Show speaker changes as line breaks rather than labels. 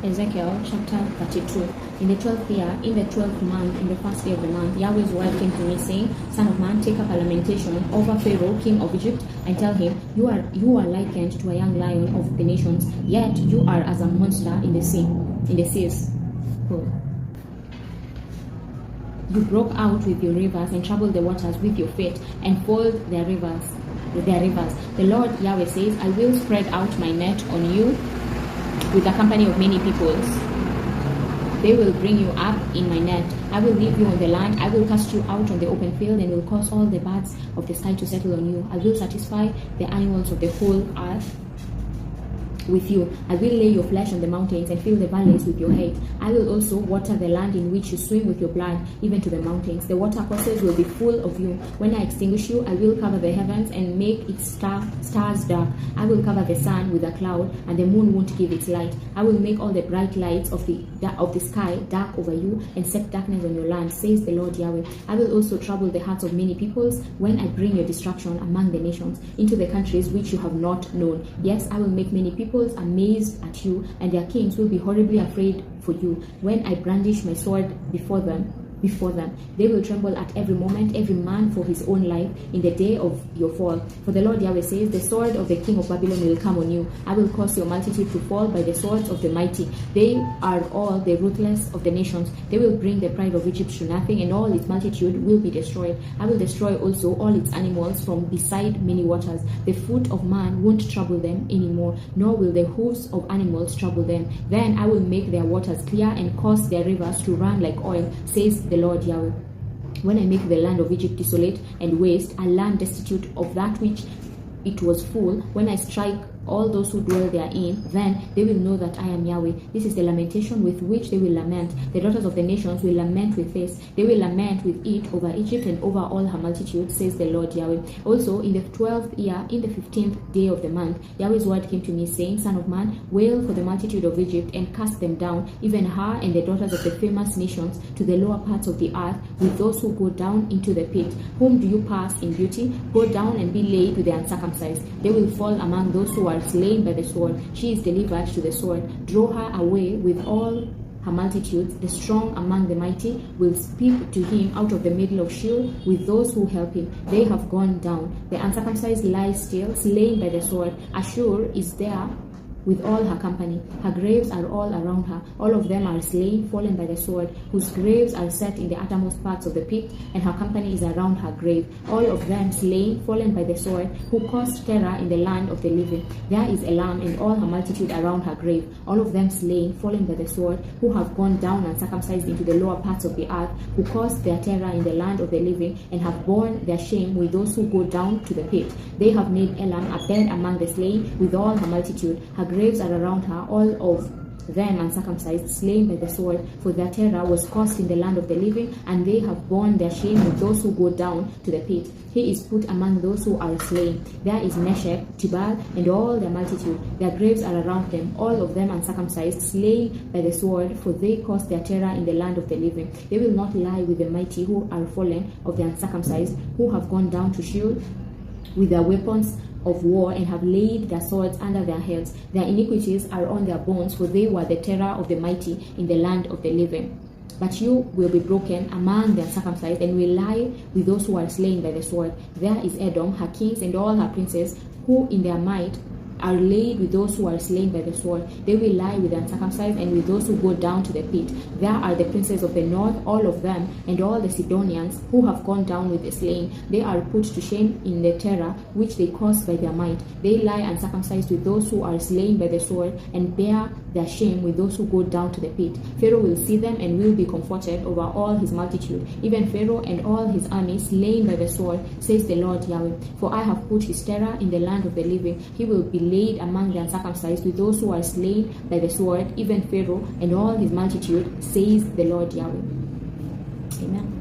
Ezekiel chapter 32. In the 12th year, in the 12th month, in the first day of the month, Yahweh's word came to me, saying, Son of man, take up a lamentation over Pharaoh, king of Egypt, and tell him, You are likened to a young lion of the nations, yet you are as a monster in the seas. You broke out with your rivers and troubled the waters with your feet and foiled their rivers. The Lord Yahweh says, I will spread out my net on you with a company of many peoples. They will bring you up in my net. I will leave you on the land. I will cast you out on the open field and will cause all the birds of the sky to settle on you. I will satisfy the animals of the whole earth with you. I will lay your flesh on the mountains and fill the valleys with your hate. I will also water the land in which you swim with your blood, even to the mountains. The watercourses will be full of you. When I extinguish you, I will cover the heavens and make its stars dark. I will cover the sun with a cloud, and the moon won't give its light. I will make all the bright lights of the sky dark over you and set darkness on your land, says the Lord Yahweh. I will also trouble the hearts of many peoples when I bring your destruction among the nations, into the countries which you have not known. Yes, I will make many peoples amazed at you, and their kings will be horribly afraid for you. When I brandish my sword before them, they will tremble at every moment, every man for his own life, in the day of your fall. For the Lord Yahweh says, the sword of the king of Babylon will come on you. I will cause your multitude to fall by the swords of the mighty. They are all the ruthless of the nations. They will bring the pride of Egypt to nothing, and all its multitude will be destroyed. I will destroy also all its animals from beside many waters. The foot of man won't trouble them anymore, nor will the hoofs of animals trouble them. Then I will make their waters clear and cause their rivers to run like oil, says the Lord Yahweh. When I make the land of Egypt desolate and waste, a land destitute of that which it was full, when I strike all those who dwell therein, then they will know that I am Yahweh. This is the lamentation with which they will lament. The daughters of the nations will lament with this. They will lament with it over Egypt and over all her multitude, says the Lord Yahweh. Also, in the 12th year, in the 15th day of the month, Yahweh's word came to me, saying, Son of man, wail for the multitude of Egypt and cast them down, even her and the daughters of the famous nations, to the lower parts of the earth, with those who go down into the pit. Whom do you pass in beauty? Go down and be laid with the uncircumcised. They will fall among those who are slain by the sword. She is delivered to the sword. Draw her away with all her multitudes. The strong among the mighty will speak to him out of the middle of Sheol with those who help him. They have gone down. The uncircumcised lie still, slain by the sword. Ashur is there with all her company. Her graves are all around her. All of them are slain, fallen by the sword, whose graves are set in the uttermost parts of the pit, and her company is around her grave. All of them slain, fallen by the sword, who caused terror in the land of the living. There is Elam and all her multitude around her grave. All of them slain, fallen by the sword, who have gone down uncircumcised into the lower parts of the earth, who caused their terror in the land of the living, and have borne their shame with those who go down to the pit. They have made Elam a bed among the slain, with all her multitude. Her graves are around her, all of them uncircumcised, slain by the sword, for their terror was caused in the land of the living, and they have borne their shame with those who go down to the pit. He is put among those who are slain. There is Meshech, Tubal, and all their multitude. Their graves are around them, all of them uncircumcised, slain by the sword, for they caused their terror in the land of the living. They will not lie with the mighty who are fallen of the uncircumcised, who have gone down to Sheol with their weapons of war and have laid their swords under their heads. Their iniquities are on their bones, for they were the terror of the mighty in the land of the living. But you will be broken among the uncircumcised, and will lie with those who are slain by the sword. There is Edom, her kings and all her princes, who in their might are laid with those who are slain by the sword. They will lie with the uncircumcised and with those who go down to the pit. There are the princes of the north, all of them, and all the Sidonians who have gone down with the slain. They are put to shame in the terror which they caused by their might. They lie uncircumcised with those who are slain by the sword, and bear their shame with those who go down to the pit. Pharaoh will see them and will be comforted over all his multitude, even Pharaoh and all his army slain by the sword, says the Lord Yahweh. For I have put his terror in the land of the living. He will be laid among the uncircumcised with those who are slain by the sword, even Pharaoh and all his multitude, says the Lord Yahweh. Amen.